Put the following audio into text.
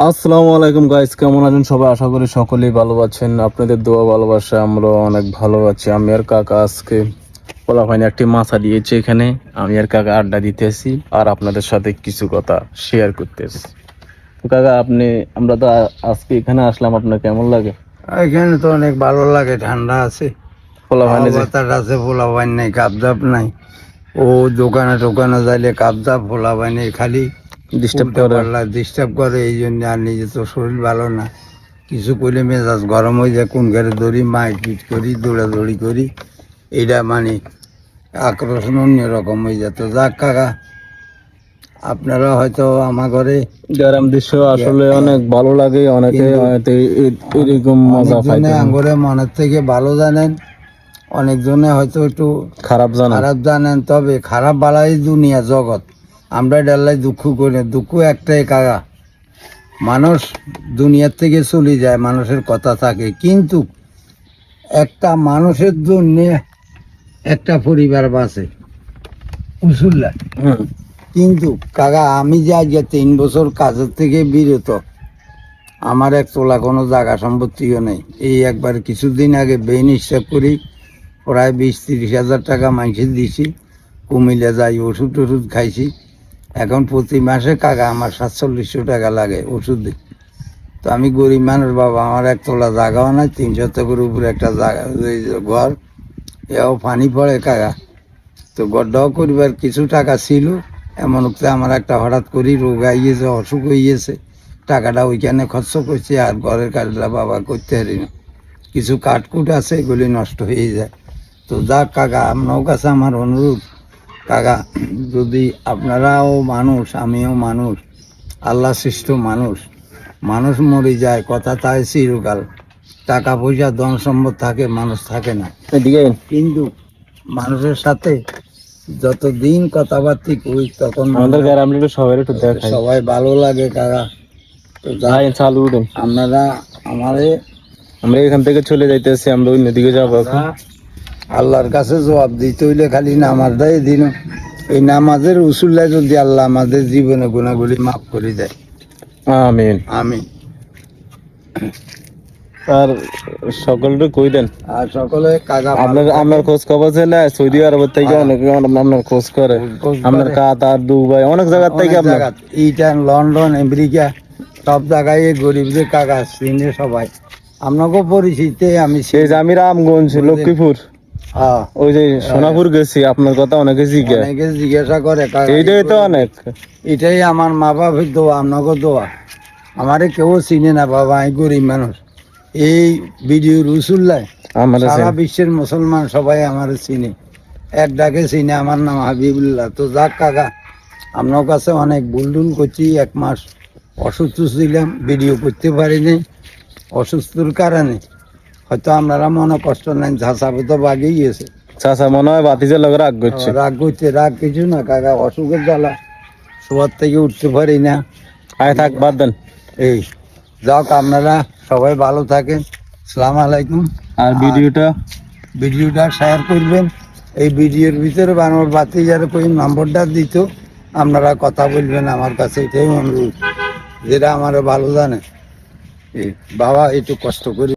আসসালামু আলাইকুম গাইস, কেমন আছেন সবাই? আশা করি সকলেই ভালো আছেন। আপনাদের দোয়া ভালোবাসা আমরা অনেক ভালো আছি। আমি আর কাকা আজকে পোলাপাইনে একটি মাছা দিয়েছে এখানে। আমি আর কাকা আড্ডা দিতেছি আর আপনাদের সাথে কিছু কথা শেয়ার করতেছি। তো কাকা, আমরা তো আজকে এখানে আসলাম, আপনার কেমন লাগে? এখানে তো অনেক ভালো লাগে, ঠান্ডা আছে, পোলাপাইনে যে বাতাস আছে, পোলাপাইন নেই, কাপজাপ নাই। ও দোকানে টোকানে যাইলে কাপজাপ, পোলাপাইন নেই, খালি ডিস্টার্ব করে। ডিস্টার্ব করে। এই জন্য আর নিজে তো শরীর ভালো না, কিছু করলে মেজাজ গরম হয়ে যায়, কোন ঘরে দৌড়ি মারপিট করি, দৌড়াদৌড়ি করি, এইটা মানে আকর্ষণ অন্যরকম হয়ে যেত। যাক কাকা, আপনারা হয়তো আমার ঘরে গ্রাম দৃশ্য আসলে অনেক ভালো লাগে, অনেকে হয়তো এরকম মজা পাইতে আঙ্গুরে মনের থেকে ভালো জানেন, অনেকজনে হয়তো একটু খারাপ জানা। খারাপ জানেন, তবে খারাপ বালাই দুনিয়া জগৎ। আমরা ডাল্লাই দুঃখ করি, দুঃখ একটাই কাকা, মানুষ দুনিয়ার থেকে চলে যায়, মানুষের কথা থাকে, কিন্তু একটা মানুষের জন্য একটা পরিবার বাঁচে, বুঝলা? কিন্তু কাকা, আমি যে আজকে 3 বছর কাজের থেকে বিরত, আমার এক তোলা কোনো জায়গা সম্পত্তিও নেই। এই একবার কিছুদিন আগে বেইন হিসাব করি প্রায় 20-30 হাজার টাকা মানুষের দিছি, কুমিল্লা যাই ওষুধ টষুধ খাইছি। এখন প্রতি মাসে কাকা আমার 4700 টাকা লাগে ওষুধে। তো আমি গরিব মানুষ বাবা, আমার এক তোলা জায়গাও নাই, 3 শতকের উপরে একটা জায়গা ঘর, এও পানি পড়ে কাকা। তো গড্ডাও করিবার কিছু টাকা ছিল, এমন আমার একটা হঠাৎ করে রোগ আইয়েছে, অসুখ হইয়েছে, টাকাটা ওইখানে খরচ করছি, আর ঘরের কাজটা বাবা করতে পারি না। কিছু কাঠকুট আছে, এগুলি নষ্ট হয়ে যায়। তো যাক কাকা, আপনার কাছে আমার অনুরোধ কাকা, যদি আপনারাও মানুষ, আমিও মানুষ, আল্লাহ সৃষ্ট মানুষ, মানুষ মরে যায়, কথা তাই চিরকাল। টাকা পয়সা ধন সম্পদ থাকে, মানুষ থাকে না। কিন্তু মানুষের সাথে যতদিন কথাবার্তি কই, তখন আমাদের গ্রামে একটু সবাই একটু দেখাই, সবাই ভালো লাগে কাকা। তো চালু উঠুন। আপনারা আমারে, আমরা এখান থেকে চলে যাইতেছি, আমরা অন্যদিকে যাবো এখন। আল্লাহর কাছে জবাব দিতে হইলে খালি নামাজটাই দিন, এই নামাজের উসুল্লায় যদি আল্লাহ আমাদের জীবনে গুণাগুলি মাফ করে দেয়, আমিন। আমি আর সকলকে কই দেন, আর সকলে কাকা আপনার খোঁজ খবর ছেলে সৌদি আরবের থেকে অনেকে আপনার খোঁজ করে, আপনার কাতার, দুবাই, অনেক জায়গার থেকে আপনার ইটান, লন্ডন, আমেরিকা, সব জায়গায় গরিবদের কাকা চিনে সবাই। আপনাকেও পরিচিতি আমি সেই যে আমি রামগঞ্জ, লক্ষ্মীপুর, ওই যে সোনাপুর গেছি, আপনার কথা অনেকে জিজ্ঞাসা করে কাকা। এইটাই তো অনেক, এটাই আমার মা বাবার দোয়া, আপনাকে দোয়া। আমারে কেউ চিনে না বাবা, আমি গরিব মানুষ। এই ভিডিও রসুল্লাহ সারা বিশ্বের মুসলমান সবাই আমার চিনে, এক ডাকে চিনে, আমার নাম হাবিবুল্লাহ। তো যাক কাকা, আপনার কাছে অনেক ভুল করছি। 1 মাস অসুস্থ ছিলাম, ভিডিও করতে পারিনি, অসুস্থর কারণে। হয়তো আপনারা মনে কষ্ট নেন, ঝাঁসাবে তো বাগেই গেছে, চাচা মনে হয় বাতিজের লোক রাগ করছে। রাগ কিছু না কাকা, অসুখের জ্বালা, শোয়ার থেকে উঠতে পারি না। আয় থাক, বাদ দেন। এই যাক, আপনারা সবাই ভালো থাকেন, আসসালামু আলাইকুম। আর ভিডিওটা শেয়ার করবেন। এই ভিডিওর ভিতরে আমার বাতি যারা কই নম্বরটা দিত, আপনারা কথা বলবেন আমার কাছে, এটাই অনুরোধ, যেটা আমার ভালো জানে। বাবা একটু কষ্ট করি।